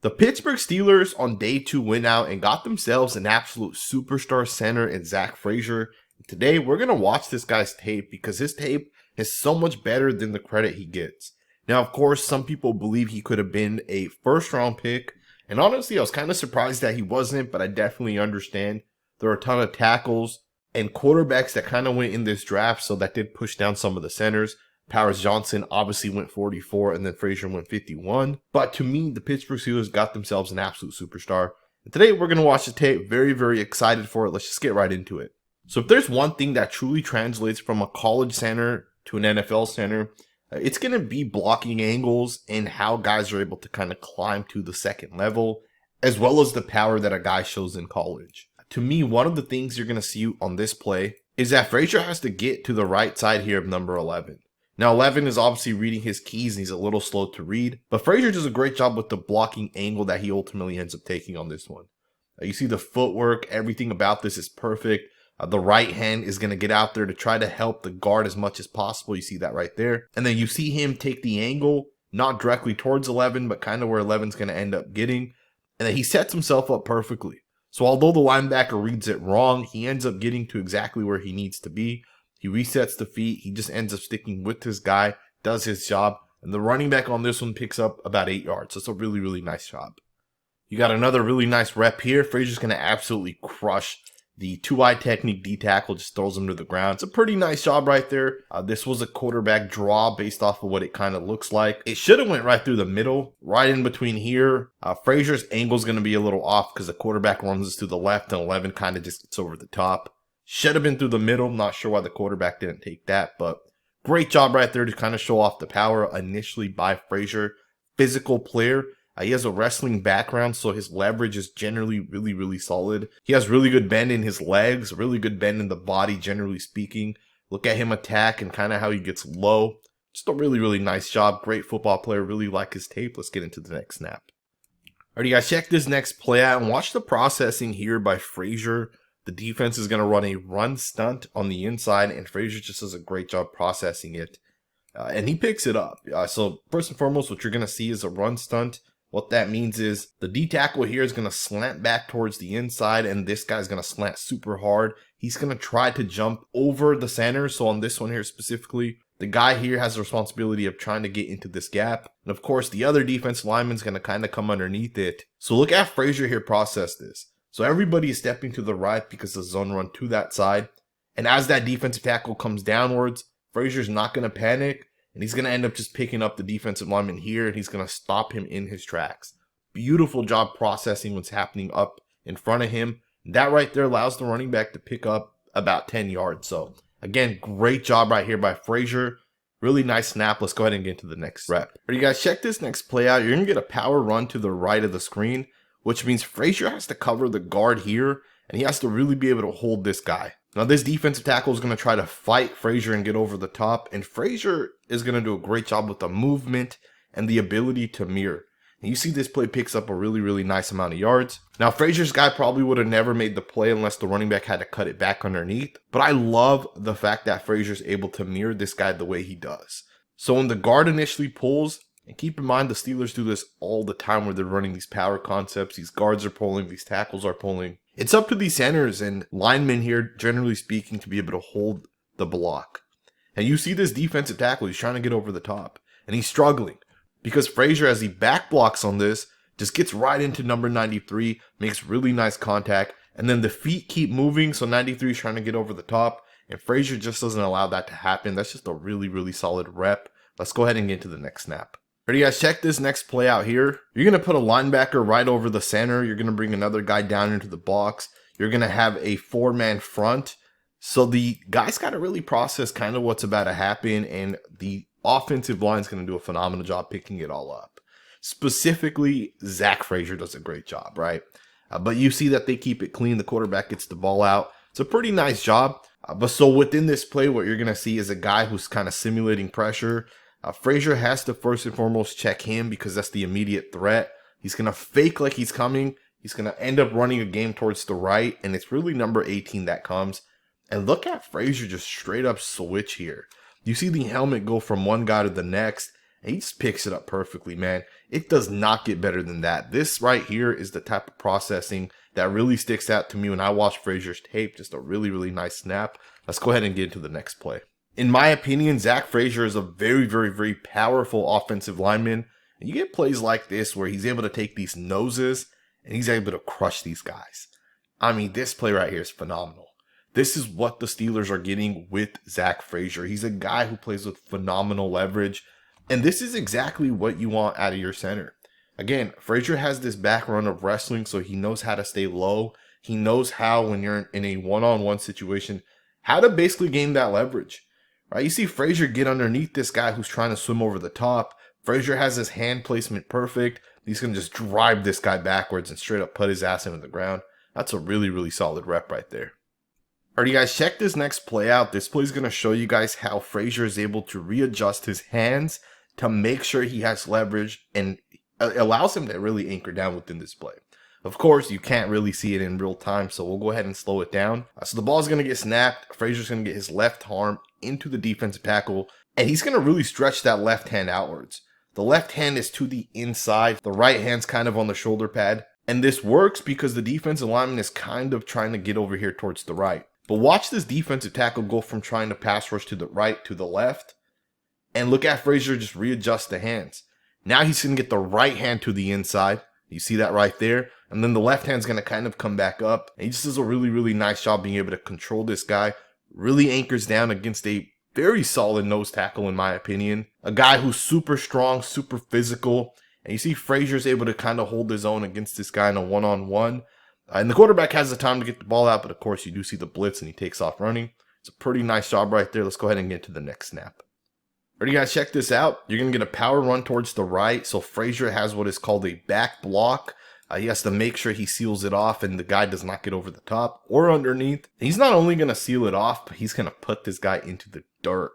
The Pittsburgh Steelers on day 2 went out and got themselves an absolute superstar center in Zach Frazier. Today, we're going to watch this guy's tape because his tape is so much better than the credit he gets. Now, of course, some people believe he could have been a first-round pick. And honestly, I was kind of surprised that he wasn't, but I definitely understand. There are a ton of tackles and quarterbacks that kind of went in this draft, so that did push down some of the centers. Powers Johnson obviously went 44, and then Frazier went 51. But to me, the Pittsburgh Steelers got themselves an absolute superstar. And today, we're going to watch the tape. Very, very excited for it. Let's just get right into it. So if there's one thing that truly translates from a college center to an NFL center, it's going to be blocking angles and how guys are able to kind of climb to the second level, as well as the power that a guy shows in college. To me, one of the things you're going to see on this play is that Frazier has to get to the right side here of number 11. Now, 11 is obviously reading his keys and he's a little slow to read, but Frazier does a great job with the blocking angle that he ultimately ends up taking on this one. You see the footwork, everything about this is perfect. The right hand is going to get out there to try to help the guard as much as possible. You see that right there. And then you see him take the angle, not directly towards 11, but kind of where 11's going to end up getting. And then he sets himself up perfectly. So although the linebacker reads it wrong, he ends up getting to exactly where he needs to be. He resets the feet. He just ends up sticking with his guy, does his job. And the running back on this one picks up about 8 yards. So it's a really, really nice job. You got another really nice rep here. Frazier's going to absolutely crush the 2-eye technique D tackle, just throws him to the ground. It's a pretty nice job right there. This was a quarterback draw based off of what it kind of looks like. It should have went right through the middle, right in between here. Frazier's angle is going to be a little off because the quarterback runs us to the left and 11 kind of just gets over the top. Should have been through the middle. Not sure why the quarterback didn't take that, but great job right there to kind of show off the power initially by Frazier. Physical player. He has a wrestling background, so his leverage is generally really, really solid. He has really good bend in his legs, really good bend in the body, generally speaking. Look at him attack and kind of how he gets low. Just a really, really nice job. Great football player. Really like his tape. Let's get into the next snap. Alright, guys, check this next play out and watch the processing here by Frazier. The defense is going to run a run stunt on the inside, and Frazier just does a great job processing it. And he picks it up. So first and foremost, what you're going to see is a run stunt. What that means is the D tackle here is going to slant back towards the inside, and this guy's going to slant super hard. He's going to try to jump over the center. So on this one here specifically, the guy here has the responsibility of trying to get into this gap. And of course, the other defense lineman's going to kind of come underneath it. So look at Frazier here process this. So everybody is stepping to the right because the zone run to that side. And as that defensive tackle comes downwards, Frazier's not going to panic. And he's going to end up just picking up the defensive lineman here. And he's going to stop him in his tracks. Beautiful job processing what's happening up in front of him. That right there allows the running back to pick up about 10 yards. So again, great job right here by Frazier. Really nice snap. Let's go ahead and get into the next rep. All right, you guys, check this next play out. You're going to get a power run to the right of the screen, which means Frazier has to cover the guard here, and he has to really be able to hold this guy. Now, this defensive tackle is going to try to fight Frazier and get over the top, and Frazier is going to do a great job with the movement and the ability to mirror. And you see this play picks up a really, really nice amount of yards. Now, Frazier's guy probably would have never made the play unless the running back had to cut it back underneath, but I love the fact that Frazier's able to mirror this guy the way he does. So when the guard initially pulls, and keep in mind, the Steelers do this all the time where they're running these power concepts. These guards are pulling, these tackles are pulling. It's up to these centers and linemen here, generally speaking, to be able to hold the block. And you see this defensive tackle, he's trying to get over the top. And he's struggling. Because Frazier, as he back blocks on this, just gets right into number 93, makes really nice contact. And then the feet keep moving, so 93 is trying to get over the top. And Frazier just doesn't allow that to happen. That's just a really, really solid rep. Let's go ahead and get into the next snap. Alright, guys, check this next play out here. You're going to put a linebacker right over the center. You're going to bring another guy down into the box. You're going to have a 4-man front. So the guys got to really process kind of what's about to happen, and the offensive line is going to do a phenomenal job picking it all up. Specifically, Zach Frazier does a great job, right? But you see that they keep it clean. The quarterback gets the ball out. It's a pretty nice job. But so within this play, what you're going to see is a guy who's kind of simulating pressure. Frazier has to first and foremost check him because that's the immediate threat. He's going to fake like he's coming. He's going to end up running a game towards the right, and it's really number 18 that comes. And look at Frazier just straight up switch here. You see the helmet go from one guy to the next, And he just picks it up perfectly, man. It does not get better than that. This right here is the type of processing that really sticks out to me when I watch Frazier's tape. Just a really, really nice snap. Let's go ahead and get into the next play. In my opinion, Zach Frazier is a very, very, very powerful offensive lineman. And you get plays like this where he's able to take these noses and he's able to crush these guys. I mean, this play right here is phenomenal. This is what the Steelers are getting with Zach Frazier. He's a guy who plays with phenomenal leverage. And this is exactly what you want out of your center. Again, Frazier has this background of wrestling, so he knows how to stay low. He knows how, when you're in a one-on-one situation, how to basically gain that leverage. Right? You see Frazier get underneath this guy who's trying to swim over the top. Frazier has his hand placement perfect. He's going to just drive this guy backwards and straight up put his ass into the ground. That's a really, really solid rep right there. Alright, guys, check this next play out. This play is going to show you guys how Frazier is able to readjust his hands to make sure he has leverage and allows him to really anchor down within this play. Of course, you can't really see it in real time, so we'll go ahead and slow it down. So the ball is going to get snapped. Frazier's going to get his left arm into the defensive tackle, and he's going to really stretch that left hand outwards. The left hand is to the inside. The right hand's kind of on the shoulder pad. And this works because the defensive lineman is kind of trying to get over here towards the right. But watch this defensive tackle go from trying to pass rush to the right to the left. And look at Frazier just readjust the hands. Now he's going to get the right hand to the inside. You see that right there? And then the left hand's going to kind of come back up. And he just does a really, really nice job being able to control this guy. Really anchors down against a very solid nose tackle, in my opinion. A guy who's super strong, super physical. And you see Frazier's able to kind of hold his own against this guy in a one-on-one. And the quarterback has the time to get the ball out. But of course, you do see the blitz and he takes off running. It's a pretty nice job right there. Let's go ahead and get to the next snap. Alright, guys, check this out. You're going to get a power run towards the right. So Frazier has what is called a back block. He has to make sure he seals it off and the guy does not get over the top or underneath. He's not only going to seal it off, but he's going to put this guy into the dirt.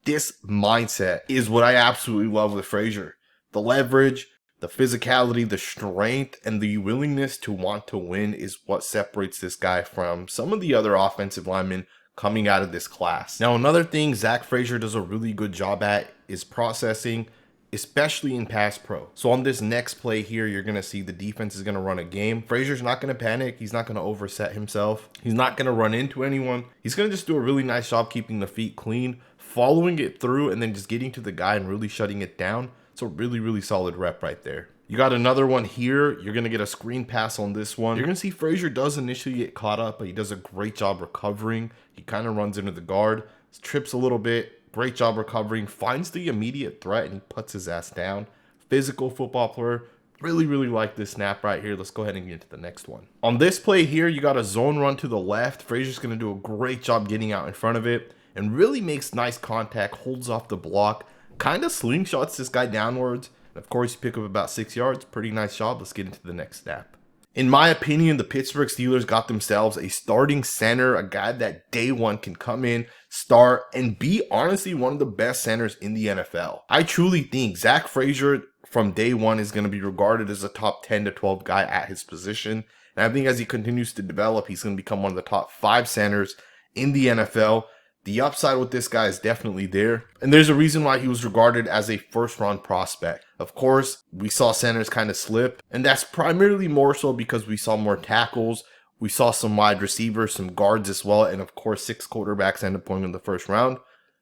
This mindset is what I absolutely love with Frazier. The leverage, the physicality, the strength, and the willingness to want to win is what separates this guy from some of the other offensive linemen coming out of this class. Now, another thing Zach Frazier does a really good job at is processing, especially in pass pro. So on this next play here, you're going to see the defense is going to run a game. Frazier's not going to panic. He's not going to overset himself. He's not going to run into anyone. He's going to just do a really nice job keeping the feet clean, following it through, and then just getting to the guy and really shutting it down. It's a really, really solid rep right there. You got another one here. You're going to get a screen pass on this one. You're going to see Frazier does initially get caught up, but he does a great job recovering. He kind of runs into the guard, trips a little bit. Great job recovering. Finds the immediate threat, and he puts his ass down. Physical football player. Really, really like this snap right here. Let's go ahead and get to the next one. On this play here, you got a zone run to the left. Frazier's going to do a great job getting out in front of it and really makes nice contact, holds off the block, kind of slingshots this guy downwards. Of course, you pick up about 6 yards. Pretty nice job. Let's get into the next snap. In my opinion, the Pittsburgh Steelers got themselves a starting center, a guy that day one can come in, start, and be honestly one of the best centers in the NFL. I truly think Zach Frazier from day one is going to be regarded as a top 10 to 12 guy at his position. And I think as he continues to develop, he's going to become one of the top 5 centers in the NFL. The upside with this guy is definitely there. And there's a reason why he was regarded as a first-round prospect. Of course, we saw centers kind of slip. And that's primarily more so because we saw more tackles. We saw some wide receivers, some guards as well. And of course, 6 quarterbacks ended up going in the first round.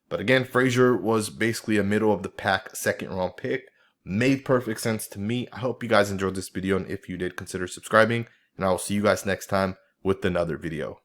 But again, Frazier was basically a middle-of-the-pack second-round pick. Made perfect sense to me. I hope you guys enjoyed this video. And if you did, consider subscribing. And I will see you guys next time with another video.